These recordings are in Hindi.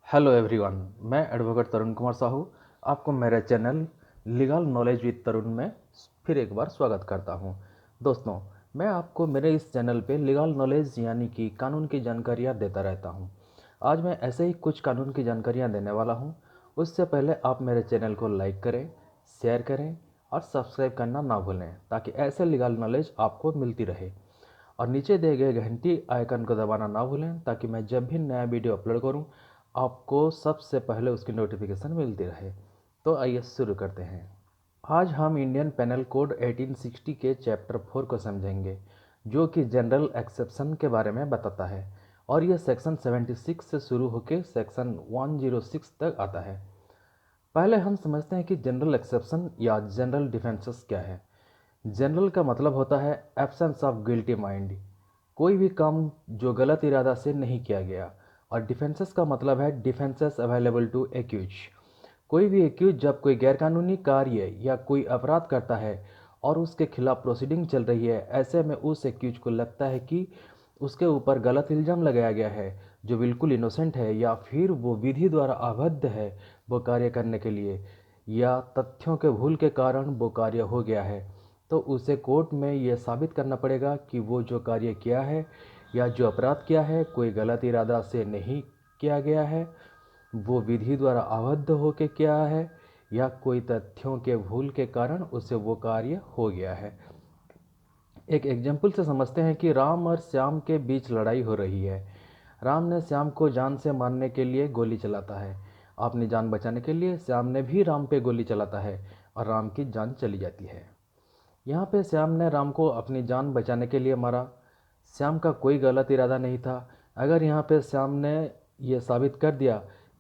हेलो एवरीवन, मैं एडवोकेट तरुण कुमार साहू आपको मेरे चैनल लीगल नॉलेज विद तरुण में फिर एक बार स्वागत करता हूं। दोस्तों, मैं आपको मेरे इस चैनल पे लीगल नॉलेज यानी कि कानून की जानकारियां देता रहता हूं। आज मैं ऐसे ही कुछ कानून की जानकारियां देने वाला हूं। उससे पहले आप मेरे चैनल को लाइक करें, शेयर करें और सब्सक्राइब करना ना भूलें ताकि ऐसे लीगल नॉलेज आपको मिलती रहे। और नीचे दिए गए घंटी आइकन को दबाना ना भूलें ताकि मैं जब भी नया वीडियो अपलोड करूं आपको सबसे पहले उसकी नोटिफिकेशन मिलती रहे। तो आइए शुरू करते हैं। आज हम इंडियन पेनल कोड 1860 के चैप्टर 4 को समझेंगे, जो कि जनरल एक्सेप्शन के बारे में बताता है और यह सेक्शन 76 से शुरू होकर सेक्शन 106 तक आता है। पहले हम समझते हैं कि जनरल एक्सेप्शन या जनरल डिफेंसेस क्या है। जनरल का मतलब होता है एब्सेंस ऑफ गिल्टी माइंड, कोई भी काम जो गलत इरादा से नहीं किया गया। और डिफेंसेस का मतलब है डिफेंसेस अवेलेबल टू एक्यूज, कोई भी एक्यूज जब कोई गैरकानूनी कार्य या कोई अपराध करता है और उसके खिलाफ प्रोसीडिंग चल रही है, ऐसे में उस एक्यूज को लगता है कि उसके ऊपर गलत इल्ज़ाम लगाया गया है जो बिल्कुल इनोसेंट है, या फिर वो विधि द्वारा आबद्ध है वो कार्य करने के लिए, या तथ्यों के भूल के कारण वो कार्य हो गया है, तो उसे कोर्ट में यह साबित करना पड़ेगा कि वो जो कार्य किया है या जो अपराध किया है कोई गलत इरादा से नहीं किया गया है, वो विधि द्वारा आबद्ध होकर किया है, या कोई तथ्यों के भूल के कारण उसे वो कार्य हो गया है। एक एग्जाम्पल से समझते हैं कि राम और श्याम के बीच लड़ाई हो रही है। राम ने श्याम को जान से मारने के लिए गोली चलाता है। अपनी जान बचाने के लिए श्याम ने भी राम पे गोली चलाता है और राम की जान चली जाती है। यहाँ पे श्याम ने राम को अपनी जान बचाने के लिए मारा। श्याम का कोई गलत इरादा नहीं था। अगर यहाँ पे श्याम ने ये साबित कर दिया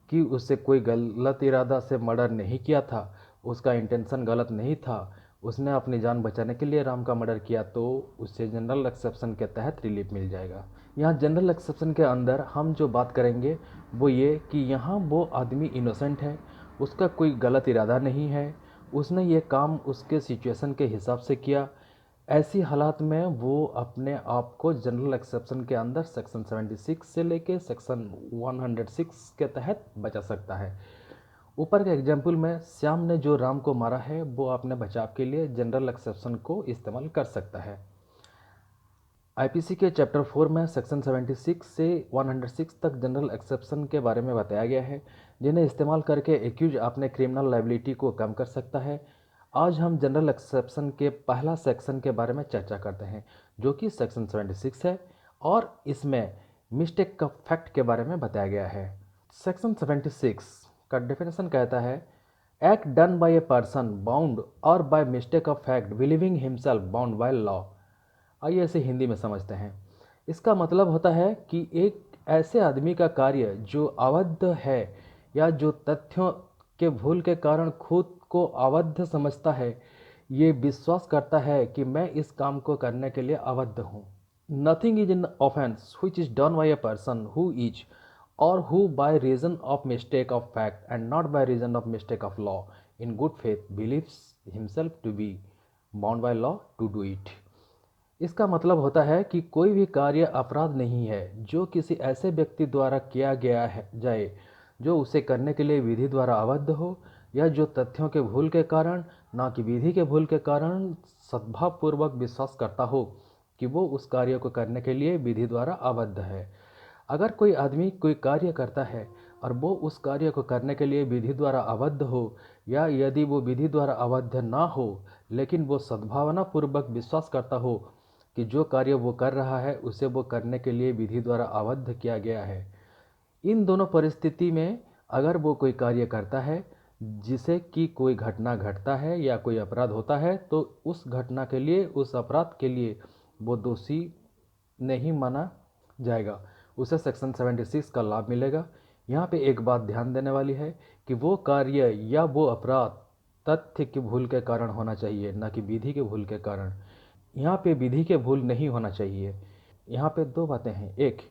कि उससे कोई गलत इरादा से मर्डर नहीं किया था, उसका इंटेंशन गलत नहीं था, उसने अपनी जान बचाने के लिए राम का मर्डर किया, तो उससे जनरल एक्सेप्शन के तहत रिलीफ मिल जाएगा। यहाँ जनरल एक्सेप्शन के अंदर हम जो बात करेंगे वो ये कि यहाँ वो आदमी इनोसेंट है, उसका कोई गलत इरादा नहीं है, उसने ये काम उसके सिचुएशन के हिसाब से किया। ऐसी हालात में वो अपने आप को जनरल एक्सेप्शन के अंदर सेक्शन 76 से लेके सेक्शन 106 के तहत बचा सकता है। ऊपर के एग्जाम्पल में श्याम ने जो राम को मारा है वो अपने बचाव के लिए जनरल एक्सेप्शन को इस्तेमाल कर सकता है। आईपीसी के चैप्टर 4 में सेक्शन 76 से 106 तक जनरल एक्सेप्शन के बारे में बताया गया है, जिन्हें इस्तेमाल करके एक्यूज अपने क्रिमिनल लायबिलिटी को कम कर सकता है। आज हम जनरल एक्सेप्शन के पहला सेक्शन के बारे में चर्चा करते हैं, जो कि सेक्शन 76 है, और इसमें मिस्टेक का फैक्ट के बारे में बताया गया है। सेक्शन 76 का डेफिनेशन कहता है, act done by a person bound और by mistake of fact believing himself bound by law. आइए इसे हिंदी में समझते हैं। इसका मतलब होता है कि एक ऐसे आदमी का कार्य जो आबद्ध है या जो तथ्यों के भूल के कारण खुद को आबद्ध समझता है, ये विश्वास करता है कि मैं इस काम को करने के लिए आबद्ध हूँ। Nothing is in offence which is done by a person who is or who by reason of mistake of fact and not by reason of mistake of law in good faith believes himself to be bound by law to do it। इसका मतलब होता है कि कोई भी कार्य अपराध नहीं है जो किसी ऐसे व्यक्ति द्वारा किया गया है जाए जो उसे करने के लिए विधि द्वारा आबद्ध हो, या जो तथ्यों के भूल के कारण ना कि विधि के भूल के कारण सद्भावपूर्वक विश्वास करता हो कि वो उस कार्य को करने के लिए विधि द्वारा आबद्ध है। अगर कोई आदमी कोई कार्य करता है और वो उस कार्य को करने के लिए विधि द्वारा आबद्ध हो, या यदि वो विधि द्वारा आबद्ध ना हो लेकिन वो सद्भावनापूर्वक विश्वास करता हो कि जो कार्य वो कर रहा है उसे वो करने के लिए विधि द्वारा आबद्ध किया गया है, इन दोनों परिस्थिति में अगर वो कोई कार्य करता है जिसे कि कोई घटना घटता है या कोई अपराध होता है, तो उस घटना के लिए, उस अपराध के लिए वो दोषी नहीं माना जाएगा, उसे सेक्शन 76 का लाभ मिलेगा। यहाँ पे एक बात ध्यान देने वाली है कि वो कार्य या वो अपराध तथ्य की भूल के कारण होना चाहिए, ना कि विधि के भूल के कारण। यहाँ पे विधि के भूल नहीं होना चाहिए। यहाँ पे दो बातें हैं। एक,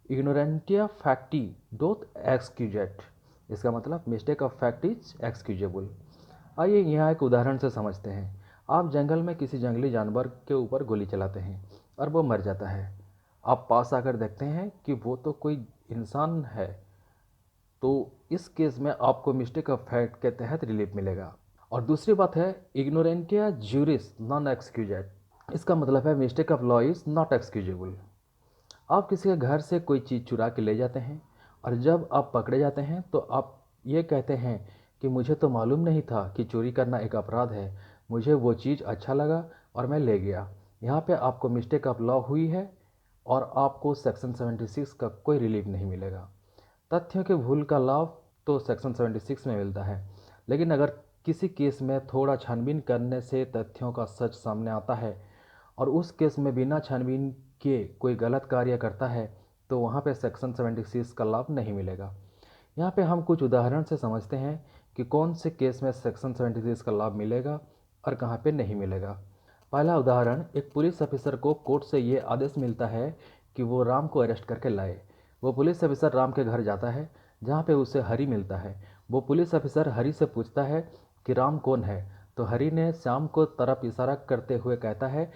इग्नोरेंटिया फैक्टी डोथ एक्सक्यूजेट, इसका मतलब mistake of fact is excusable. आइए यहाँ एक उदाहरण से समझते हैं। आप जंगल में किसी जंगली जानवर के ऊपर गोली चलाते हैं और वो मर जाता है। आप पास आकर देखते हैं कि वो तो कोई इंसान है, तो इस केस में आपको मिस्टेक ऑफ फैक्ट के तहत रिलीफ मिलेगा। और दूसरी बात है इग्नोरेंटिया ज्यूरिस नॉन एक्सक्यूजेड। इसका मतलब है mistake of law is not excusable. आप किसी के घर से कोई चीज़ चुरा के ले जाते हैं और जब आप पकड़े जाते हैं तो आप ये कहते हैं कि मुझे तो मालूम नहीं था कि चोरी करना एक अपराध है, मुझे वो चीज़ अच्छा लगा और मैं ले गया। यहाँ पे आपको मिस्टेक ऑफ लॉ हुई है और आपको सेक्शन 76 का कोई रिलीफ नहीं मिलेगा। तथ्यों के भूल का लाभ तो सेक्शन 76 में मिलता है, लेकिन अगर किसी केस में थोड़ा छानबीन करने से तथ्यों का सच सामने आता है और उस केस में बिना छानबीन के कोई गलत कार्य करता है तो वहाँ पे सेक्शन 76 का लाभ नहीं मिलेगा। यहाँ पे हम कुछ उदाहरण से समझते हैं कि कौन से केस में सेक्शन 76 का लाभ मिलेगा और कहाँ पे नहीं मिलेगा। पहला उदाहरण, एक पुलिस ऑफिसर को कोर्ट से ये आदेश मिलता है कि वो राम को अरेस्ट करके लाए। वो पुलिस ऑफिसर राम के घर जाता है जहाँ पे उसे हरी मिलता है। वो पुलिस ऑफिसर हरी से पूछता है कि राम कौन है, तो हरी ने श्याम को तरफ इशारा करते हुए कहता है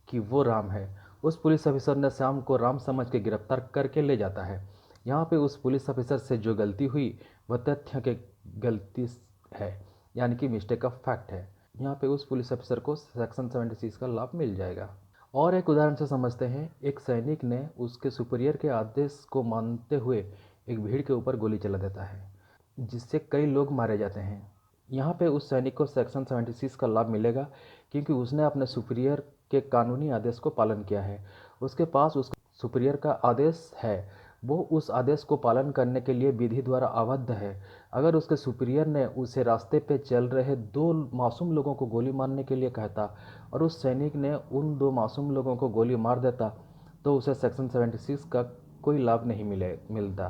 कि वो राम है। उस पुलिस ऑफिसर ने श्याम को राम समझ के गिरफ्तार करके ले जाता है। यहाँ पे उस पुलिस ऑफिसर से जो गलती हुई वह तथ्य की गलती है, यानी कि मिस्टेक ऑफ फैक्ट है। यहाँ पे उस पुलिस ऑफिसर को सेक्शन 76 का लाभ मिल जाएगा। और एक उदाहरण से समझते हैं, एक सैनिक ने उसके सुपीरियर के आदेश को मानते हुए एक भीड़ के ऊपर गोली चला देता है जिससे कई लोग मारे जाते हैं। यहाँ पे उस सैनिक को सेक्शन 76 का लाभ मिलेगा क्योंकि उसने अपने सुपीरियर के कानूनी आदेश को पालन किया है। उसके पास उस सुपीरियर का आदेश है, वो उस आदेश को पालन करने के लिए विधि द्वारा आबद्ध है। अगर उसके सुपीरियर ने उसे रास्ते पे चल रहे दो मासूम लोगों को गोली मारने के लिए कहता और उस सैनिक ने उन दो मासूम लोगों को गोली मार देता तो उसे सेक्शन 76 का कोई लाभ नहीं मिलता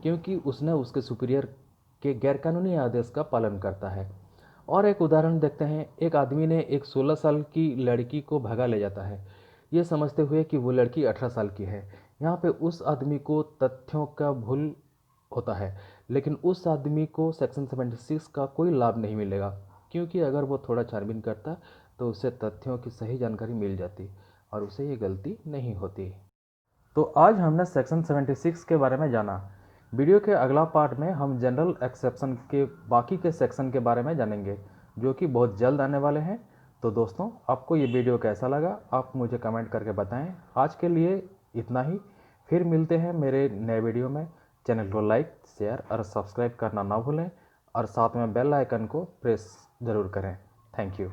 क्योंकि उसने उसके सुपीरियर के गैरकानूनी आदेश का पालन करता है। और एक उदाहरण देखते हैं, एक आदमी ने एक 16 साल की लड़की को भगा ले जाता है ये समझते हुए कि वो लड़की 18 साल की है। यहाँ पे उस आदमी को तथ्यों का भूल होता है, लेकिन उस आदमी को सेक्शन 76 का कोई लाभ नहीं मिलेगा क्योंकि अगर वो थोड़ा छानबीन करता तो उसे तथ्यों की सही जानकारी मिल जाती और उसे ये गलती नहीं होती। तो आज हमने सेक्शन 76 के बारे में जाना। वीडियो के अगला पार्ट में हम जनरल एक्सेप्शन के बाकी के सेक्शन के बारे में जानेंगे जो कि बहुत जल्द आने वाले हैं। तो दोस्तों, आपको ये वीडियो कैसा लगा आप मुझे कमेंट करके बताएं। आज के लिए इतना ही, फिर मिलते हैं मेरे नए वीडियो में। चैनल को लाइक, शेयर और सब्सक्राइब करना ना भूलें और साथ में बेल आइकन को प्रेस ज़रूर करें। Thank you.